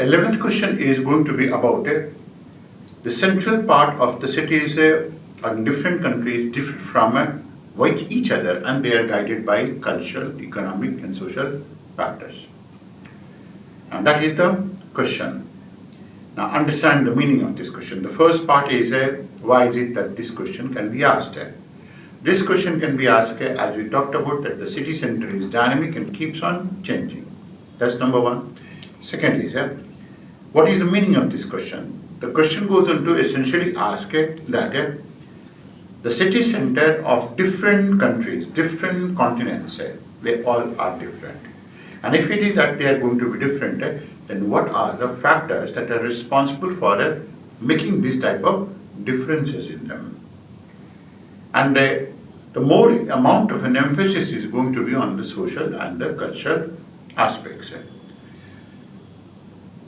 11th question is going to be about the central part of the cities are in different countries, different from each other, and they are guided by cultural, economic, and social factors. And that is the question. Now understand the meaning of this question. The first part is why is it that this question can be asked? This question can be asked as we talked about that the city center is dynamic and keeps on changing. That's number one. Second is what is the meaning of this question? The question goes on to essentially ask that the city center of different countries, different continents, they all are different. And if it is that they are going to be different, then what are the factors that are responsible for making this type of differences in them? And the more amount of an emphasis is going to be on the social and the cultural aspects.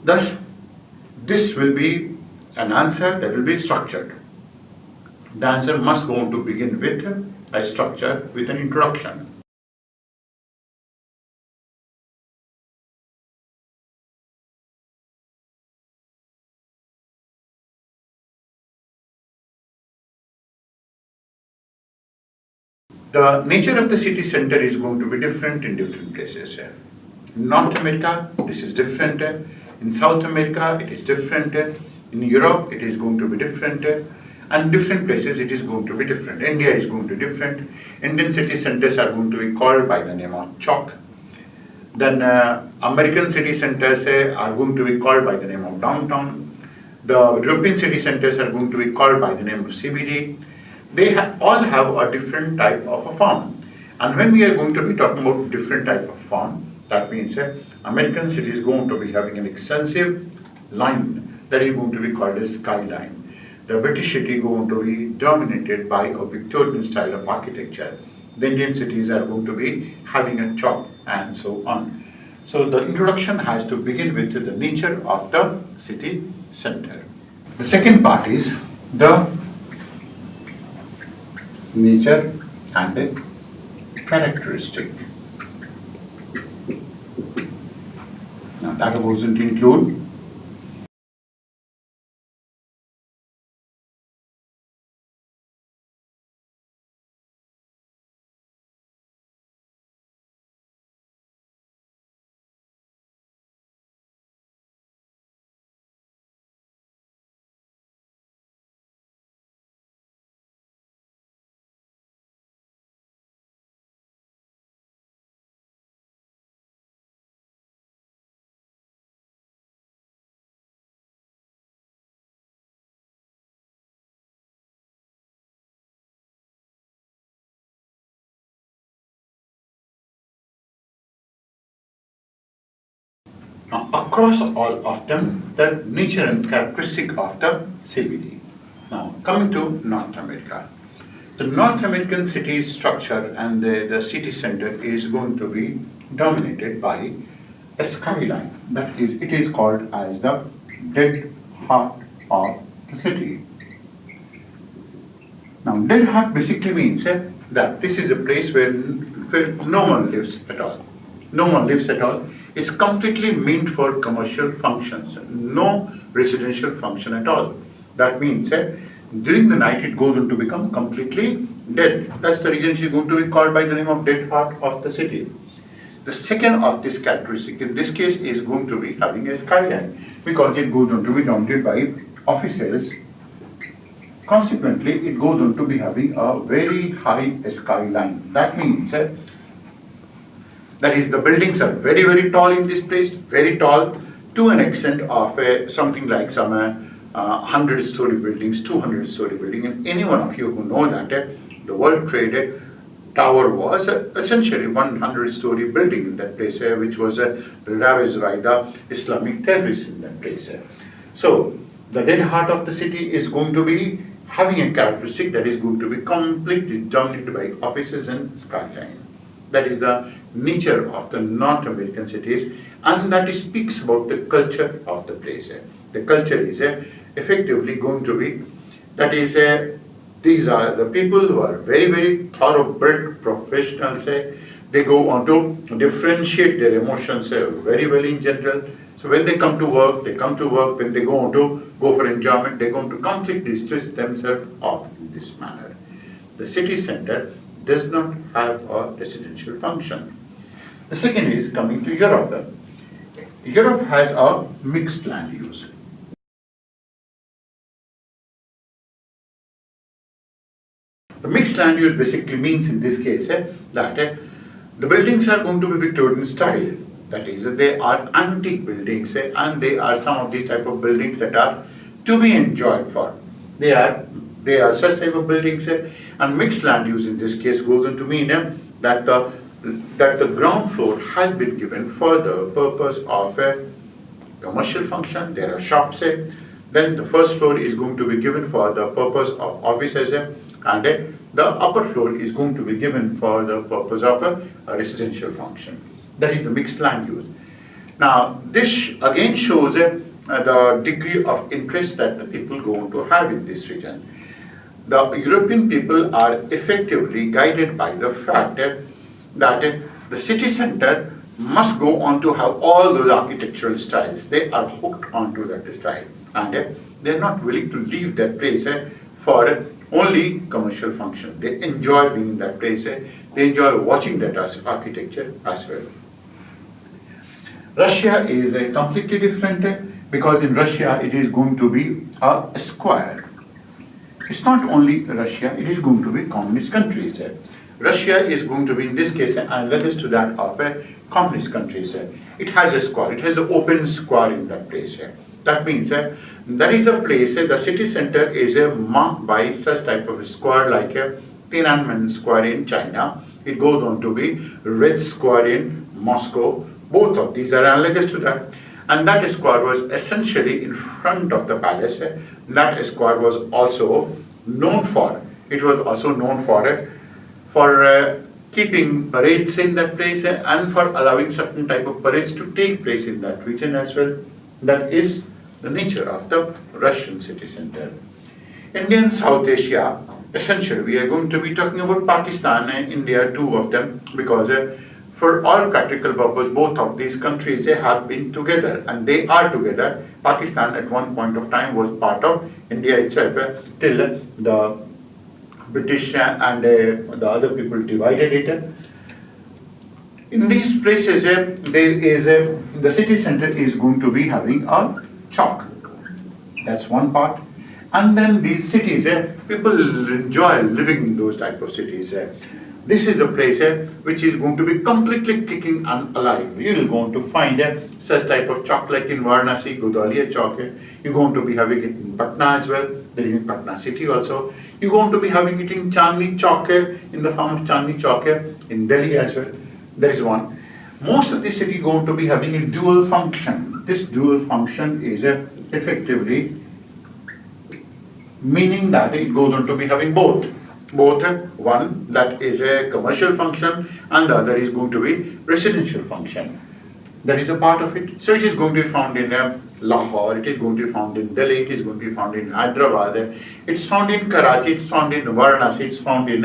Thus, this will be an answer that will be structured. The answer must go on to begin with a structure with an introduction. The nature of the city center is going to be different in different places. In North America, this is different. In South America, it is different. In Europe, it is going to be different. And different places, it is going to be different. India is going to be different. Indian city centers are going to be called by the name of chalk. Then American city centers are going to be called by the name of downtown. The European city centers are going to be called by the name of CBD. They all have a different type of a form. And when we are going to be talking about different type of form, that means American city is going to be having an extensive line that is going to be called a skyline. The British city is going to be dominated by a Victorian style of architecture. The Indian cities are going to be having a chalk and so on. So the introduction has to begin with the nature of the city center. The second part is the nature and a characteristic. Now that goes into include now, across all of them, the nature and characteristic of the CBD. Now, coming to North America. The North American city structure and the city center is going to be dominated by a skyline. That is, it is called as the dead heart of the city. Now, dead heart basically means that this is a place where no one lives at all. No one lives at all. It's completely meant for commercial functions, no residential function at all. That means during the night it goes on to become completely dead. That's the reason it's going to be called by the name of dead heart of the city. The second of this characteristic in this case is going to be having a skyline because it goes on to be dominated by offices. Consequently, it goes on to be having a very high skyline. That means that is, the buildings are very, very tall in this place, very tall to an extent of something like some 100-story buildings, 200-story building. And any one of you who know that the World Trade Tower was essentially 100-story building in that place, which was ravaged by the Islamic terrorists in that place. So the dead heart of the city is going to be having a characteristic that is going to be completely dominated by offices and skyline. That is the nature of the North American cities, and that speaks about the culture of the place. The culture is effectively going to be, that is, these are the people who are very, very thoroughbred professionals. They go on to differentiate their emotions very well in general. So when they come to work, they come to work. When they go for enjoyment, they're going to completely switch themselves off in this manner. The city center does not have a residential function. The second is coming to Europe. Europe has a mixed land use. The mixed land use basically means in this case that the buildings are going to be Victorian style. That is, they are antique buildings and they are some of these type of buildings that are to be enjoyed for. They are such type of buildings and mixed land use in this case goes on to mean that the ground floor has been given for the purpose of a commercial function. There are shops. Then the first floor is going to be given for the purpose of offices, and the upper floor is going to be given for the purpose of a residential function. That is the mixed land use. Now, this again shows the degree of interest that the people going to have in this region. The European people are effectively guided by the fact that the city center must go on to have all those architectural styles. They are hooked onto that style, and they are not willing to leave that place for only commercial function. They enjoy being in that place. They enjoy watching that architecture as well. Russia is completely different because in Russia it is going to be a square. It's not only Russia, it is going to be communist countries. Russia is going to be, in this case, analogous to that of communist countries. It has a square, it has an open square in that place. That means that is a place, the city center is marked by such type of a square like Tiananmen Square in China. It goes on to be Red Square in Moscow. Both of these are analogous to that. And that square was essentially in front of the palace. That square was also known for, keeping parades in that place and for allowing certain type of parades to take place in that region as well. That is the nature of the Russian city center. India and South Asia, essentially we are going to be talking about Pakistan and India, two of them, because for all practical purpose, both of these countries have been together and they are together. Pakistan at one point of time was part of India itself till the British and the other people divided it. In these places, the city center is going to be having a chalk. That's one part. And then these cities, people enjoy living in those type of cities. This is a place which is going to be completely kicking and alive. You will going to find such type of chalk like in Varanasi, Godaliya chalk. You're going to be having it in Patna as well. There is in Patna city also. You're going to be having it in Chandni Chowk, in the form of Chandni Chowk in Delhi as well. There is one. Most of the city going to be having a dual function. This dual function is effectively meaning that it goes on to be having both. One that is a commercial function and the other is going to be residential function. That is a part of it. So it is going to be found in Lahore, it is going to be found in Delhi, it is going to be found in Hyderabad, it's found in Karachi, it's found in Varanasi, it's found in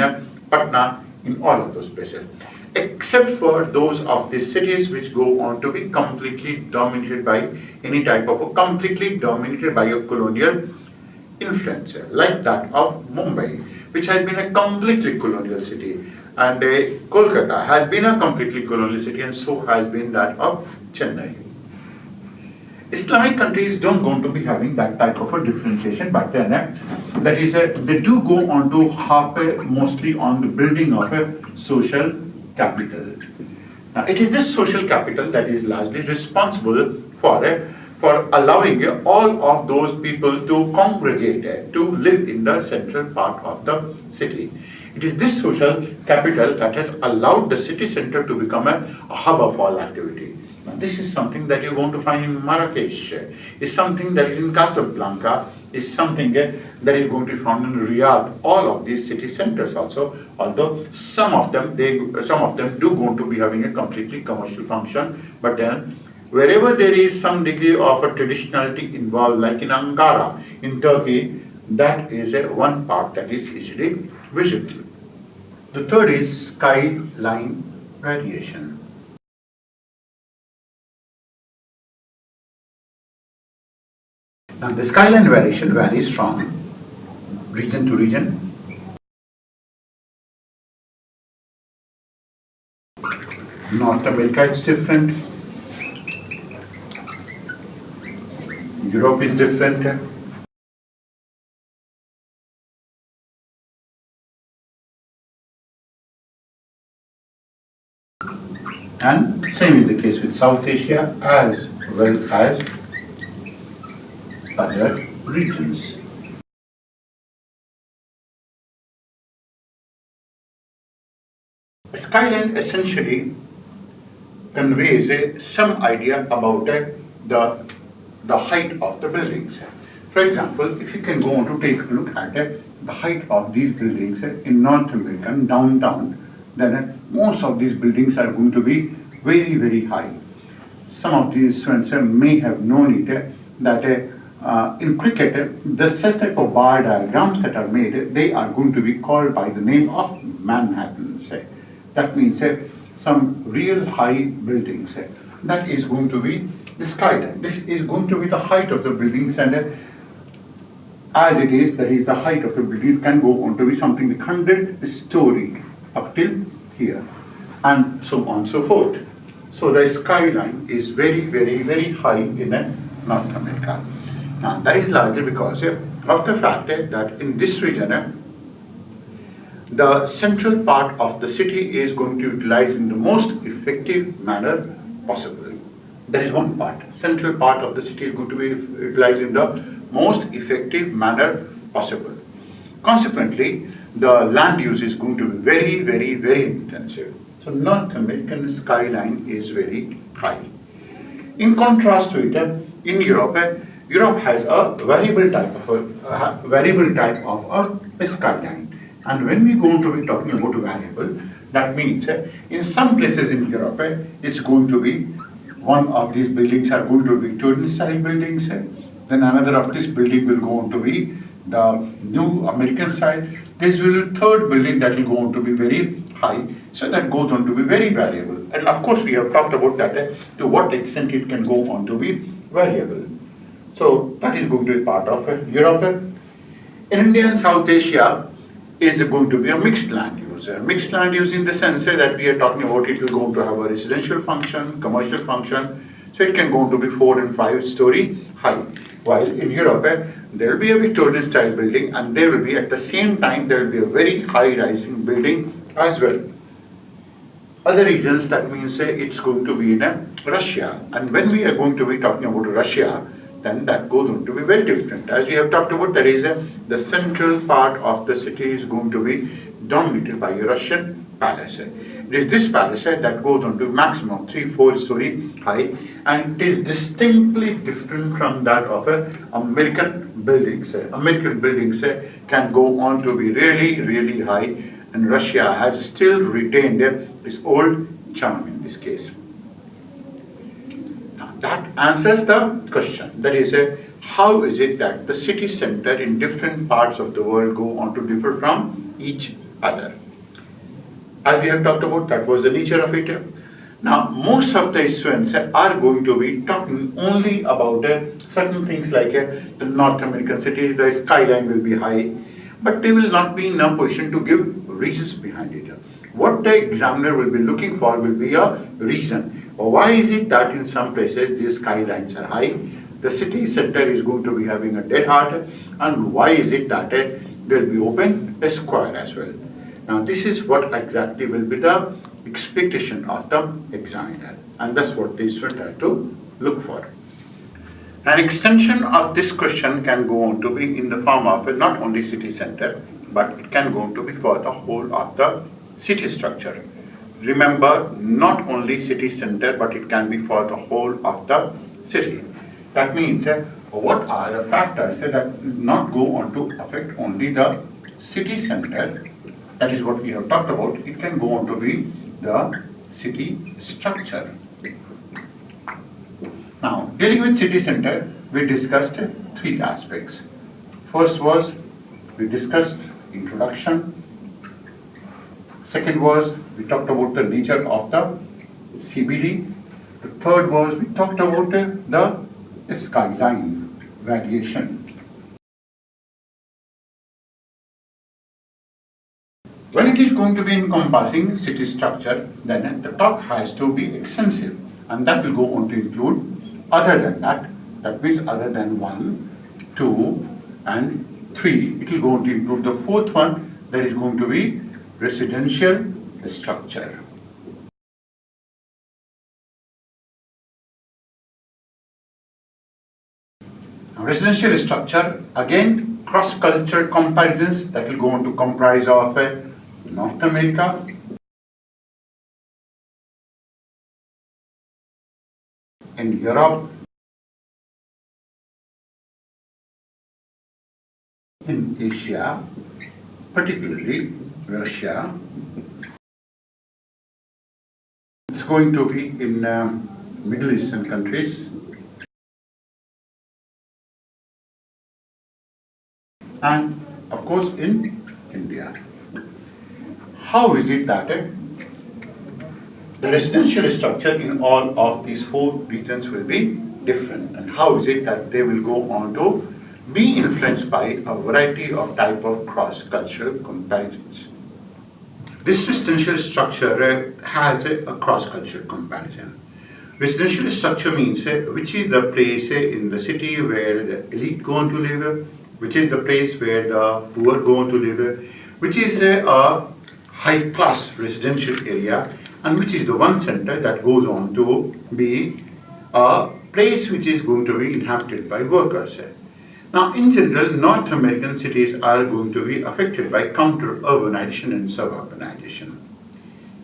Patna, in all of those places. Except for those of the cities which go on to be completely dominated by any type of completely dominated by a colonial influence, like that of Mumbai, which has been a completely colonial city, and Kolkata has been a completely colonial city, and so has been that of Chennai. Islamic countries don't going to be having that type of a differentiation, but then that is they do go on to harp mostly on the building of a social capital. Now, it is this social capital that is largely responsible for allowing all of those people to congregate, to live in the central part of the city. It is this social capital that has allowed the city center to become a hub of all activity. Now, this is something that you're going to find in Marrakesh, is something that is in Casablanca, is something that is going to be found in Riyadh, all of these city centers also, although some of them do going to be having a completely commercial function, but then wherever there is some degree of a traditionality involved, like in Ankara, in Turkey, that is one part that is easily visible. The third is skyline variation. Now the skyline variation varies from region to region. North America is different. Europe is different. And same is the case with South Asia as well as other regions. Skyline essentially conveys some idea about the height of the buildings. For example, if you can go on to take a look at the height of these buildings in North American downtown, then most of these buildings are going to be very, very high. Some of these students may have known it that in cricket, the such type of bar diagrams that are made, they are going to be called by the name of Manhattans. That means some real high buildings. That is going to be the skyline. This is going to be the height of the buildings, and as it is, that is the height of the buildings can go on to be something like 100 story up till here, and so on and so forth. So the skyline is very, very, very high in North America. Now that is largely because of the fact that in this region, the central part of the city is going to utilize in the most effective manner possible. That is one part. Central part of the city is going to be utilized in the most effective manner possible. Consequently, the land use is going to be very, very, very intensive. So North American skyline is very high. In contrast to it, in Europe, Europe has a variable type of a skyline. And when we go to be talking about a variable, that means in some places in Europe, it's going to be one of these buildings are going to be Victorian style buildings, then another of this building will go on to be the new American style. This will be third building that will go on to be very high, so that goes on to be very variable. And of course we have talked about that to what extent it can go on to be variable. So that is going to be part of Europe. In India and South Asia is going to be a mixed land use. Mixed land use in the sense that we are talking about it will go on to have a residential function, commercial function, so it can go on to be 4 and 5 story high. While in Europe, there will be a Victorian style building, and there will be at the same time there will be a very high rising building as well. Other regions, that means it's going to be in Russia, and when we are going to be talking about Russia, then that goes on to be very different. As we have talked about, that is the central part of the city is going to be dominated by a Russian palace. It is this palace that goes on to maximum 3-4 story high, and it is distinctly different from that of American buildings. American buildings can go on to be really, really high, and Russia has still retained its old charm in this case. Now that answers the question. That is, how is it that the city center in different parts of the world go on to differ from each other? As we have talked about, that was the nature of it. Now, most of the students are going to be talking only about certain things like the North American cities, the skyline will be high, but they will not be in a position to give reasons behind it. What the examiner will be looking for will be a reason. Why is it that in some places these skylines are high, the city center is going to be having a dead heart, and why is it that there will be open a square as well? Now this is what exactly will be the expectation of the examiner, and that's what the student has to look for. An extension of this question can go on to be in the form of not only city center, but it can go on to be for the whole of the city structure. Remember, not only city center, but it can be for the whole of the city. That means what are the factors that not go on to affect only the city center? That is what we have talked about. It can go on to be the city structure. Now, dealing with city center, we discussed 3 aspects. First was, we discussed introduction. Second was, we talked about the nature of the CBD. The third was, we talked about the skyline variation. When it is going to be encompassing city structure, then the talk has to be extensive, and that will go on to include other than that. That means other than 1, 2, and 3. It will go on to include the fourth one, that is going to be residential structure. Now, residential structure, again, cross-cultural comparisons that will go on to comprise of North America, in Europe, in Asia, particularly Russia. It's going to be in Middle Eastern countries, and of course in India. How is it that the residential structure in all of these 4 regions will be different, and how is it that they will go on to be influenced by a variety of type of cross-cultural comparisons? This residential structure has a cross-cultural comparison. Residential structure means which is the place in the city where the elite go on to live, which is the place where the poor go on to live, which is a high-class residential area, and which is the one center that goes on to be a place which is going to be inhabited by workers. Now, in general, North American cities are going to be affected by counter-urbanization and suburbanization.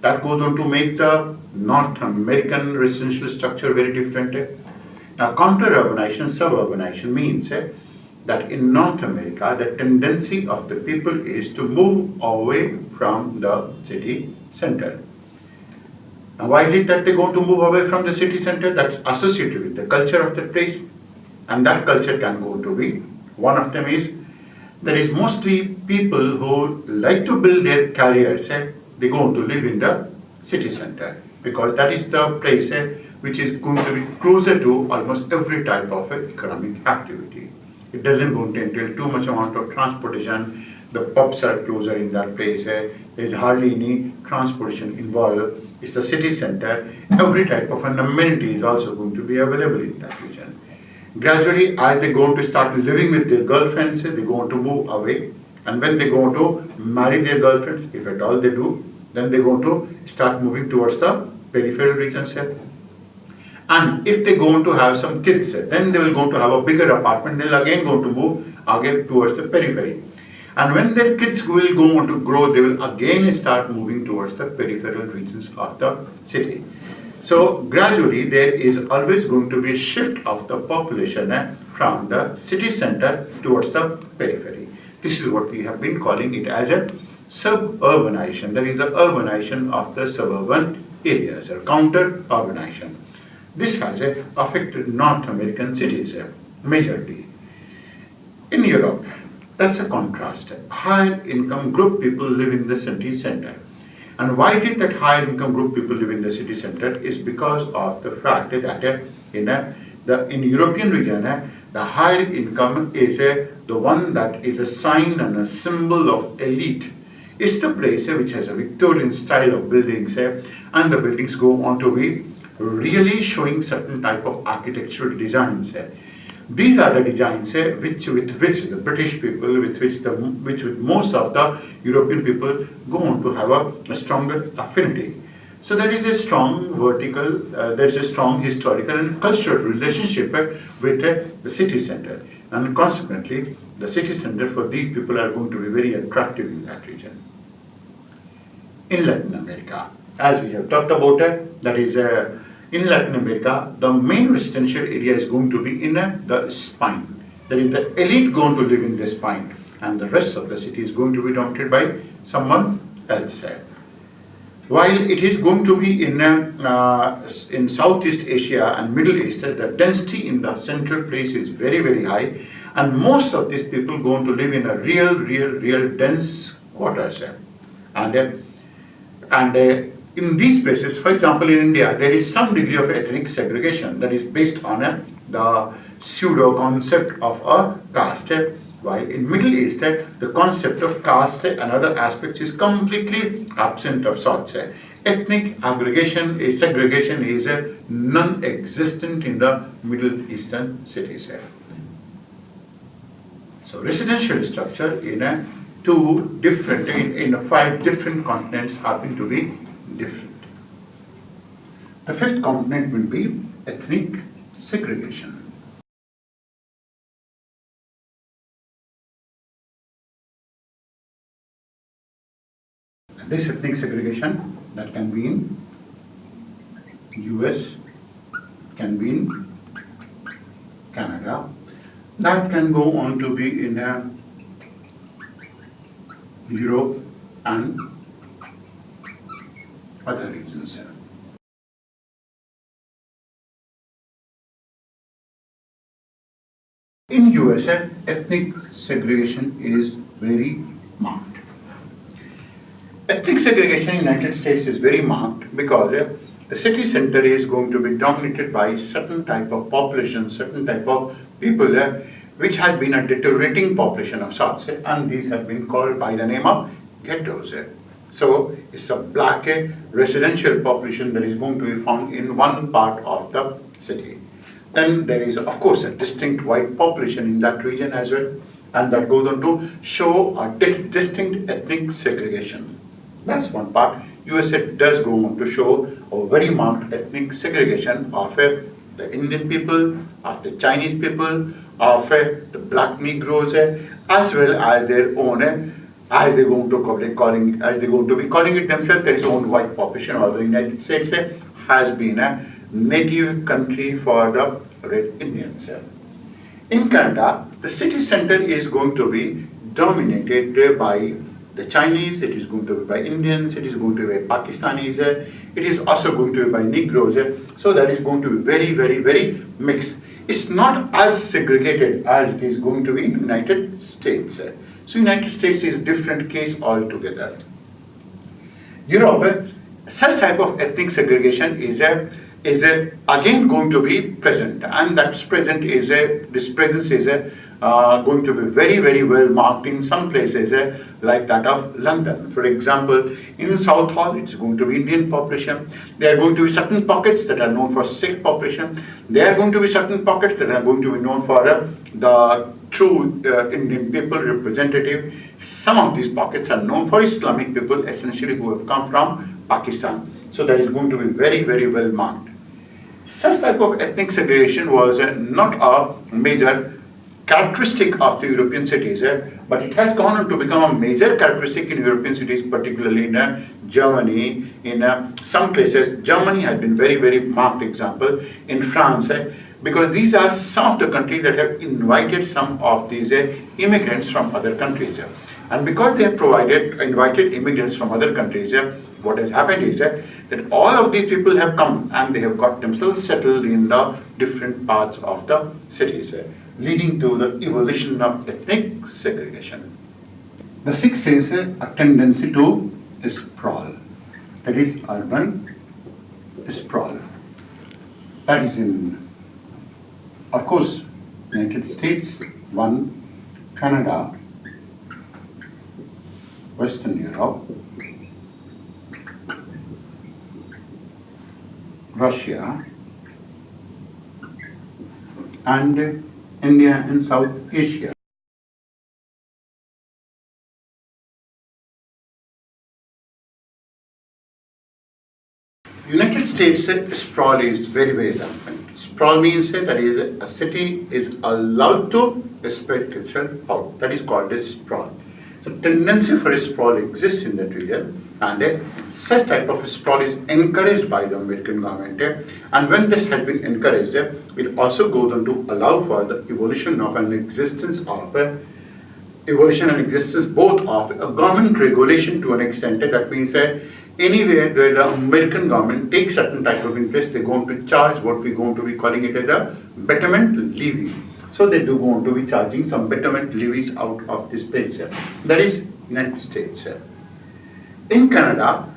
That goes on to make the North American residential structure very different. Now, counter-urbanization, suburbanization means that in North America, the tendency of the people is to move away from the city center. Now, why is it that they go to move away from the city center? That's associated with the culture of the place, and that culture can go to be, one of them is, there is mostly people who like to build their careers, they go on to live in the city center, because that is the place which is going to be closer to almost every type of economic activity. It doesn't go to entail too much amount of transportation. The pubs are closer in that place. There's hardly any transportation involved. It's the city center. Every type of an amenity is also going to be available in that region. Gradually, as they go on to start living with their girlfriends, they go on to move away. And when they go on to marry their girlfriends, if at all they do, then they go on to start moving towards the peripheral regions. And if they go on to have some kids, then they will go on to have a bigger apartment. They'll again go on to move again towards the periphery. And when their kids will go on to grow, they will again start moving towards the peripheral regions of the city. So gradually, there is always going to be a shift of the population from the city center towards the periphery. This is what we have been calling it as a suburbanization. That is the urbanization of the suburban areas, or counter-urbanization. This has affected North American cities majorly. In Europe, that's a contrast. Higher income group people live in the city center. And why is it that higher income group people live in the city center? Is because of the fact that in European region, the higher income is the one that is a sign and a symbol of elite. It's the place which has a Victorian style of buildings, and the buildings go on to be really showing certain type of architectural designs. These are the designs with which the British people, with most of the European people go on to have a stronger affinity. So there is a strong vertical, there is a strong historical and cultural relationship with the city center, and consequently, the city center for these people are going to be very attractive in that region. In Latin America, as we have talked about, that is in Latin America, the main residential area is going to be in the spine. That is, the elite going to live in the spine, and the rest of the city is going to be dominated by someone else. While it is going to be in Southeast Asia and Middle East, the density in the central place is very, very high, and most of these people going to live in a real dense quarters. And in these places, for example, in India, there is some degree of ethnic segregation that is based on the pseudo concept of a caste. While in Middle East, the concept of caste and other aspects is completely absent of sorts. Ethnic segregation is non-existent in the Middle Eastern cities. So residential structure in five different continents happen to be different. The fifth component will be ethnic segregation. This ethnic segregation that can be in US, can be in Canada, that can go on to be in Europe and other regions. In USA, ethnic segregation is very marked. Ethnic segregation in the United States is very marked because the city center is going to be dominated by certain type of population, certain type of people which has been a deteriorating population of sorts, and these have been called by the name of ghettos. So it's a black residential population that is going to be found in one part of the city. Then there is of course a distinct white population in that region as well, and that goes on to show a distinct ethnic segregation. That's one part. USA does go on to show a very marked ethnic segregation of the Indian people, of the Chinese people, of the black Negroes, as well as their own, as they're going to be calling it themselves, there is own white population. Although the United States has been a native country for the Red Indians. In Canada, the city center is going to be dominated by the Chinese, it is going to be by Indians, it is going to be by Pakistanis, it is also going to be by Negroes. So that is going to be very, very, very mixed. It's not as segregated as it is going to be in the United States. So United States is a different case altogether. Europe, such type of ethnic segregation is again going to be present, and this presence is going to be very, very well marked in some places like that of London. For example, in Southall, it's going to be Indian population. There are going to be certain pockets that are known for Sikh population. There are going to be certain pockets that are going to be known for the true Indian people representative. Some of these pockets are known for Islamic people, essentially who have come from Pakistan. So that is going to be very, very well marked. Such type of ethnic segregation was not a major characteristic of the European cities, but it has gone on to become a major characteristic in European cities, particularly in Germany. In some places, Germany has been very, very marked example. In France, because these are some of the countries that have invited some of these immigrants from other countries. And because they have invited immigrants from other countries, what has happened is that all of these people have come and they have got themselves settled in the different parts of the cities, leading to the evolution of ethnic segregation. The sixth is a tendency to sprawl, that is urban sprawl. That is in, of course, United States, one, Canada, Western Europe, Russia, and India and South Asia. United States sprawl is very, very rampant. Sprawl means that is a city is allowed to spread itself out. That is called as sprawl. So tendency for sprawl exists in that region, and such type of sprawl is encouraged by the American government. And when this has been encouraged, it also goes on to allow for the evolution of an existence of both of a government regulation to an extent. That means anywhere where the American government takes certain type of interest, they're going to charge what we're going to be calling it as a betterment levy. So they do go on to be charging some betterment levies out of this place. That is United States. In Canada,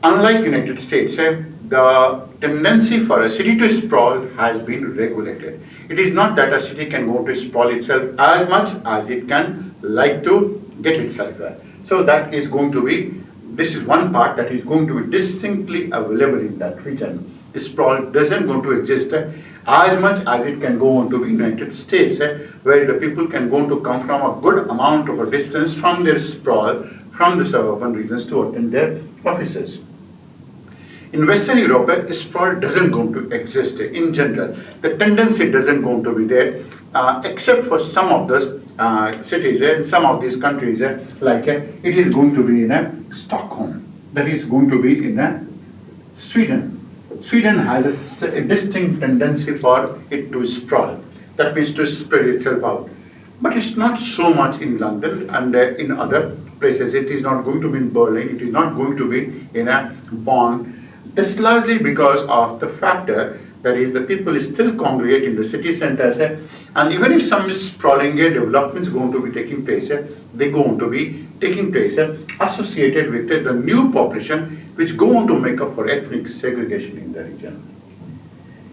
unlike United States, the tendency for a city to sprawl has been regulated. It is not that a city can go to sprawl itself as much as it can like to get itself there. So that is going to be, this is one part that is going to be distinctly available in that region. Sprawl doesn't going to exist as much as it can go on to the United States, where the people can go to come from a good amount of a distance from their sprawl, from the suburban regions to attend their offices. In Western Europe, sprawl doesn't going to exist in general. The tendency doesn't going to be there, except for some of those cities in some of these countries, like it is going to be in Stockholm, that is going to be in Sweden. Sweden has a distinct tendency for it to sprawl, that means to spread itself out. But it's not so much in London and in other places. It is not going to be in Berlin, it is not going to be in Bonn. That's largely because of the factor that is the people still congregate in the city centers, and even if some sprawling developments going to be taking place, they go on to be taking place associated with the new population which go on to make up for ethnic segregation in the region.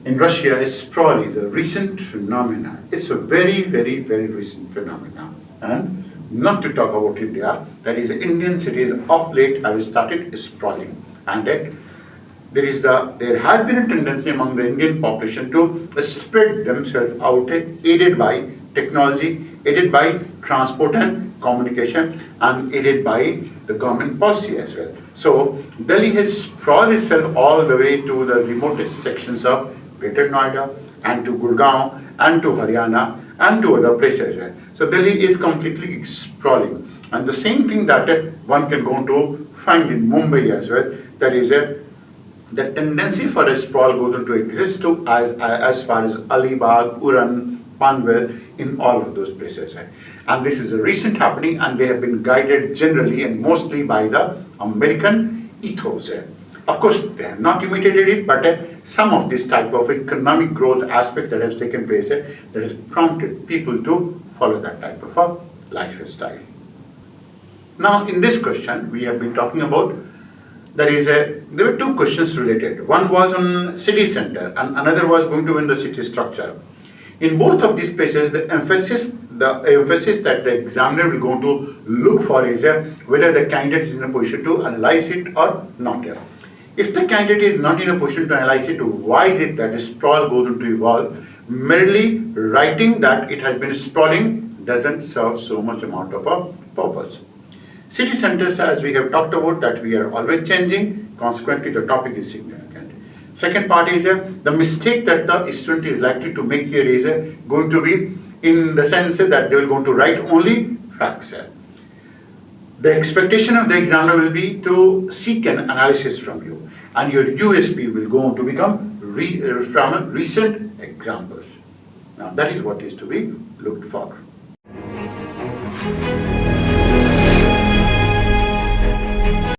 In Russia, sprawl is a recent phenomenon. It's a very, very, very recent phenomenon. And not to talk about India, that is, Indian cities of late have started sprawling, and there has been a tendency among the Indian population to spread themselves out, aided by technology, aided by transport and communication, and aided by the government policy as well. So Delhi has sprawled itself all the way to the remotest sections of Greater Noida and to Gurgaon and to Haryana and to other places. So Delhi is completely sprawling, and the same thing that one can go to find in Mumbai as well. That is the tendency for a sprawl goes on to exist to as far as Alibag, Uran, Panvel, in all of those places. And this is a recent happening, and they have been guided generally and mostly by the American ethos. Of course, they have not imitated it, but some of this type of economic growth aspect that has taken place that has prompted people to follow that type of a lifestyle. Now, in this question, we have been talking about, there were two questions related. One was on city center and another was going to be in the city structure. In both of these places, the emphasis that the examiner will go to look for is whether the candidate is in a position to analyze it or not. If the candidate is not in a position to analyze it, why is it that sprawl goes on to evolve? Merely writing that it has been sprawling doesn't serve so much amount of a purpose. City centers, as we have talked about, that we are always changing, consequently the topic is significant. Second part is the mistake that the student is likely to make here is going to be in the sense that they will going to write only facts. The expectation of the examiner will be to seek an analysis from you, and your USP will go on to become from recent examples. Now that is what is to be looked for.